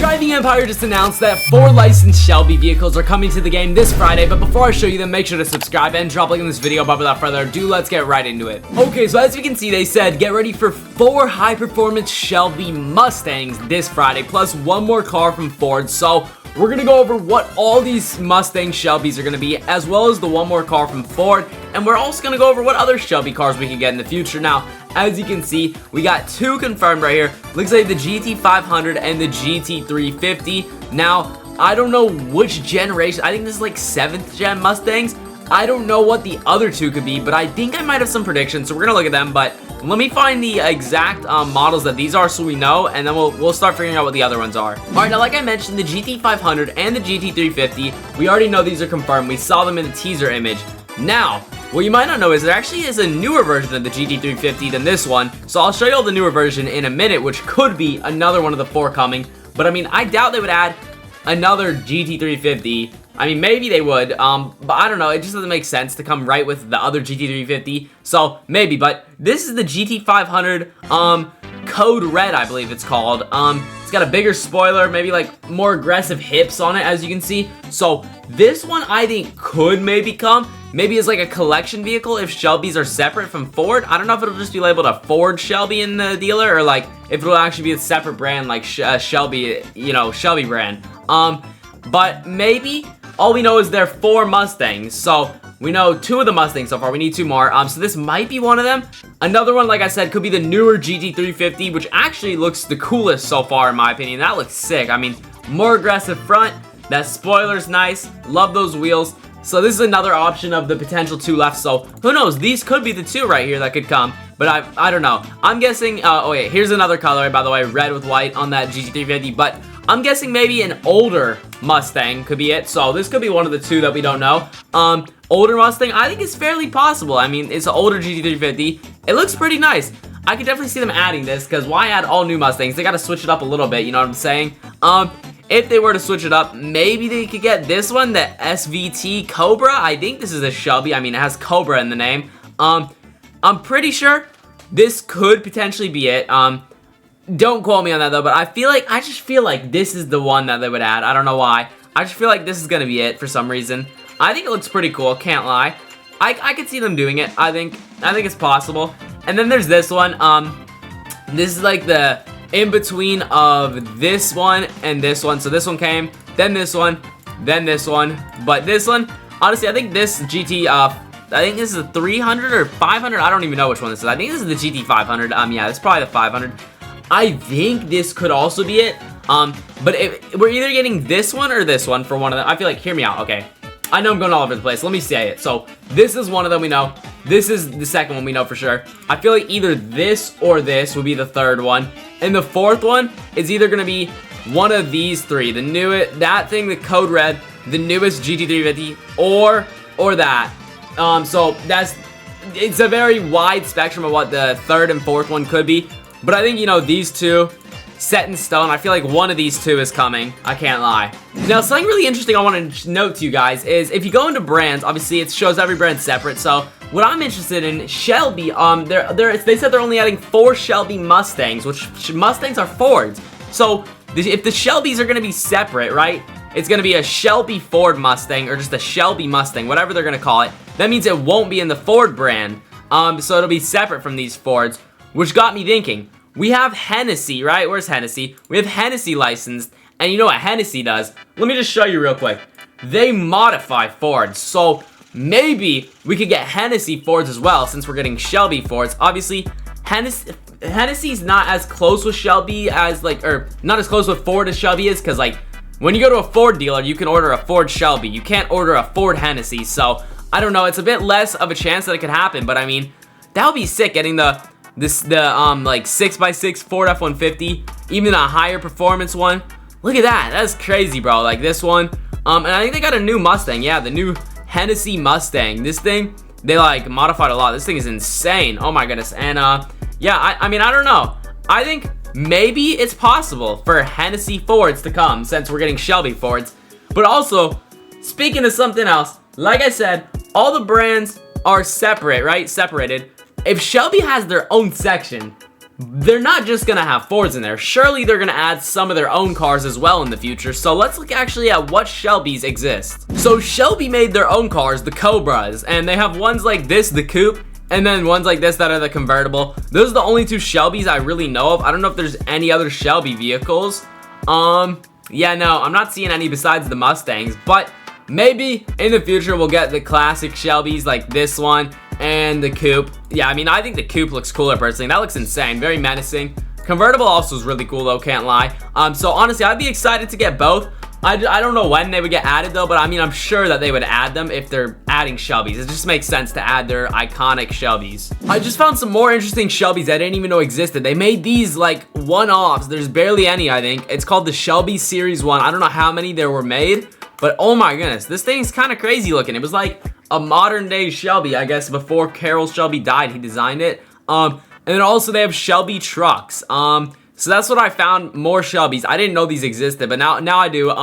Driving Empire just announced that 4 licensed Shelby vehicles are coming to the game this Friday, but before I show you them, make sure to subscribe and drop a like on this video. But without further ado, let's get right into it. Okay, so as you can see, they said get ready for 4 high-performance Shelby Mustangs this Friday, plus 1 more car from Ford. So we're gonna go over what all these Mustang Shelbys are gonna be, as well as the 1 more car from Ford, and we're also gonna go over what other Shelby cars we can get in the future. Now, as you can see, we got 2 confirmed right here. Looks like the GT500 and the GT350. Now, I don't know which generation. I think this is like 7th gen Mustangs. I don't know what the other 2 could be, but I think I might have some predictions, so we're gonna look at them. But let me find the exact models that these are so we know, and then we'll start figuring out what the other ones are. Alright, now like I mentioned, the GT500 and the GT350, we already know these are confirmed. We saw them in the teaser image. Now, what you might not know is there actually is a newer version of the GT350 than this one, so I'll show you all the newer version in a minute, which could be another one of the 4 coming. But I mean, I doubt they would add another GT350. I mean, maybe they would, but I don't know. It just doesn't make sense to come right with the other GT350, so maybe. But this is the GT500 Code Red, I believe it's called. It's got a bigger spoiler, maybe like more aggressive hips on it, as you can see. So this one I think could maybe come. Maybe as like a collection vehicle if Shelbys are separate from Ford. I don't know if it'll just be labeled a Ford Shelby in the dealer, or like if it'll actually be a separate brand like Shelby, you know, Shelby brand. But maybe. All we know is there are 4 Mustangs, so we know 2 of the Mustangs so far. We need 2 more, so this might be one of them. Another one, like I said, could be the newer GT350, which actually looks the coolest so far in my opinion. That looks sick. I mean, more aggressive front, that spoiler's nice, love those wheels. So this is another option of the potential 2 left, so who knows, these could be the 2 right here that could come, but I don't know. I'm guessing, oh wait, here's another colorway, by the way, red with white on that GT350, but I'm guessing maybe an older Mustang could be it, so this could be one of the 2 that we don't know. Older Mustang, I think it's fairly possible. I mean, it's an older GT350. It looks pretty nice. I could definitely see them adding this, because why add all new Mustangs? They got to switch it up a little bit, you know what I'm saying? If they were to switch it up, maybe they could get this one, the SVT Cobra. I think this is a Shelby. I mean, it has Cobra in the name. I'm pretty sure this could potentially be it. Don't quote me on that though, but I just feel like this is the one that they would add. I don't know why. I just feel like this is gonna be it for some reason. I think it looks pretty cool, can't lie. I could see them doing it. I think it's possible. And then there's this one. This is like the in-between of this one and this one. So this one came, then this one, then this one. But this one, honestly, I think this GT, I think this is a 300 or 500. I don't even know which one this is. I think this is the GT500. Yeah, it's probably the 500. I think this could also be it. But we're either getting this one or this one for one of them. I feel like, hear me out, okay. I know I'm going all over the place. Let me say it. So this is one of them we know. This is the second one we know for sure. I feel like either this or this would be the 3rd one. And the 4th one is either going to be one of these 3. The newest, that thing, the Code Red, the newest GT350, or that. So it's a very wide spectrum of what the 3rd and 4th one could be. But I think, you know, these 2, set in stone. I feel like one of these 2 is coming. I can't lie. Now, something really interesting I want to note to you guys is if you go into brands, obviously it shows every brand separate. So what I'm interested in, Shelby, they said they're only adding 4 Shelby Mustangs, which Mustangs are Fords. So if the Shelbys are going to be separate, right? It's going to be a Shelby Ford Mustang or just a Shelby Mustang, whatever they're going to call it. That means it won't be in the Ford brand. So it'll be separate from these Fords. Which got me thinking, we have Hennessy, right? Where's Hennessy? We have Hennessy licensed, and you know what Hennessy does? Let me just show you real quick. They modify Fords, so maybe we could get Hennessy Fords as well, since we're getting Shelby Fords. Obviously, Hennessy's not as close with Shelby as, like, or not as close with Ford as Shelby is, because, like, when you go to a Ford dealer, you can order a Ford Shelby. You can't order a Ford Hennessy, so I don't know. It's a bit less of a chance that it could happen, but I mean, that would be sick, getting the like 6x6 Ford F-150, even a higher performance one. Look at that. That's crazy, bro. Like this one. And I think they got a new Mustang. Yeah, the new Hennessy Mustang. This thing, they like modified a lot. This thing is insane. Oh my goodness. And yeah, I mean, I don't know. I think maybe it's possible for Hennessy Fords to come since we're getting Shelby Fords. But also, speaking of something else, like I said, all the brands are separate, right? Separated. If Shelby has their own section, they're not just gonna have Fords in there. Surely they're gonna add some of their own cars as well in the future. So let's look actually at what Shelbys exist. So Shelby made their own cars, the Cobras, and they have ones like this, the coupe, and then ones like this that are the convertible. Those are the only two Shelbys I really know of. I don't know if there's any other Shelby vehicles. Yeah, no, I'm not seeing any besides the Mustangs, but maybe in the future we'll get the classic Shelbys like this one and the coupe. Yeah, I mean, I think the coupe looks cooler personally. That looks insane, very menacing. Convertible also is really cool though, can't lie. So honestly, I'd be excited to get both. I don't know when they would get added though, but I mean, I'm sure that they would add them if they're adding Shelbys. It just makes sense to add their iconic Shelbys. I just found some more interesting Shelbys I didn't even know existed. They made these like one-offs. There's barely any, I think. It's called the Shelby Series 1. I don't know how many there were made, but oh my goodness, this thing's kind of crazy looking. It was like a modern day Shelby, I guess before Carroll Shelby died, he designed it. And then also they have Shelby trucks. So that's what I found, more Shelbys. I didn't know these existed, but now I do.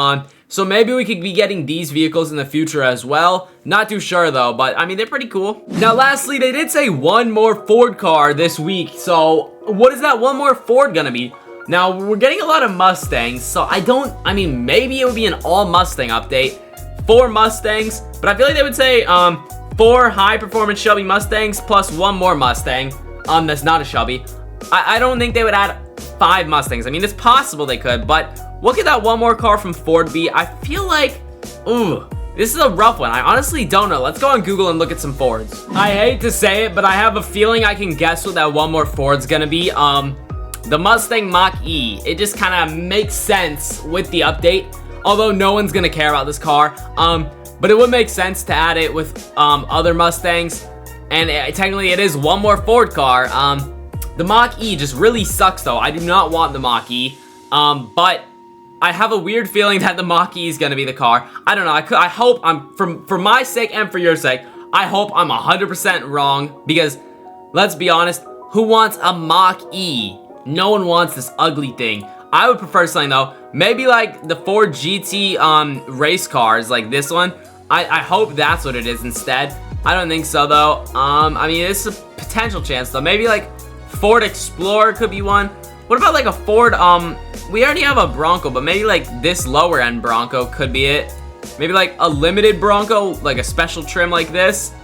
So maybe we could be getting these vehicles in the future as well. Not too sure though, but I mean, they're pretty cool. Now lastly, they did say one more Ford car this week. So what is that one more Ford gonna be? Now we're getting a lot of Mustangs, so I mean, maybe it would be an all Mustang update. 4 Mustangs, but I feel like they would say 4 high performance Shelby Mustangs plus 1 more Mustang that's not a Shelby. I don't think they would add 5 Mustangs. I mean, it's possible they could, but what could that one more car from Ford be? I feel like, ooh, this is a rough one. I honestly don't know. Let's go on Google and look at some Fords. I hate to say it, but I have a feeling I can guess what that one more Ford's gonna be. The Mustang Mach-E. It just kind of makes sense with the update, although no one's gonna care about this car. But it would make sense to add it with other Mustangs, and technically it is one more Ford car. The Mach-E just really sucks though. I do not want the Mach-E, but I have a weird feeling that the Mach-E is gonna be the car. I don't know. I hope for my sake and for your sake, I hope I'm 100% wrong, because let's be honest, who wants a Mach-E? No one wants this ugly thing. I would prefer something though, maybe like the Ford GT race cars, like this one. I hope that's what it is instead. I don't think so though. I mean, it's a potential chance though. Maybe like Ford Explorer could be one. What about like a Ford, we already have a Bronco, but maybe like this lower end Bronco could be it. Maybe like a limited Bronco, like a special trim like this.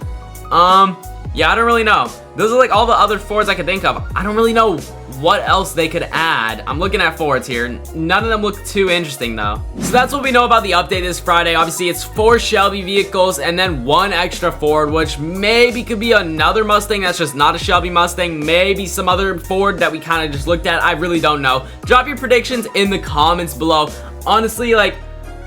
Yeah, I don't really know. Those are like all the other Fords I could think of. I don't really know what else they could add. I'm looking at Fords here. None of them look too interesting though. So that's what we know about the update this Friday. Obviously, it's 4 Shelby vehicles and then 1 extra Ford, which maybe could be another Mustang that's just not a Shelby Mustang. Maybe some other Ford that we kind of just looked at. I really don't know. Drop your predictions in the comments below. Honestly, like,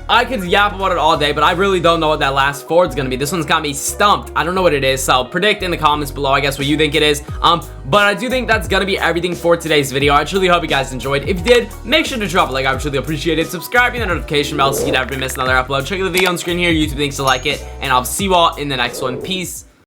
I could yap about it all day, but I really don't know what that last Ford's gonna be. This one's got me stumped. I don't know what it is, so predict in the comments below, I guess, what you think it is. But I do think that's gonna be everything for today's video. I truly hope you guys enjoyed. If you did, make sure to drop a like. I would truly appreciate it. Subscribe to the notification bell so you never miss another upload. Check out the video on screen here. YouTube thinks to like it, and I'll see you all in the next one. Peace.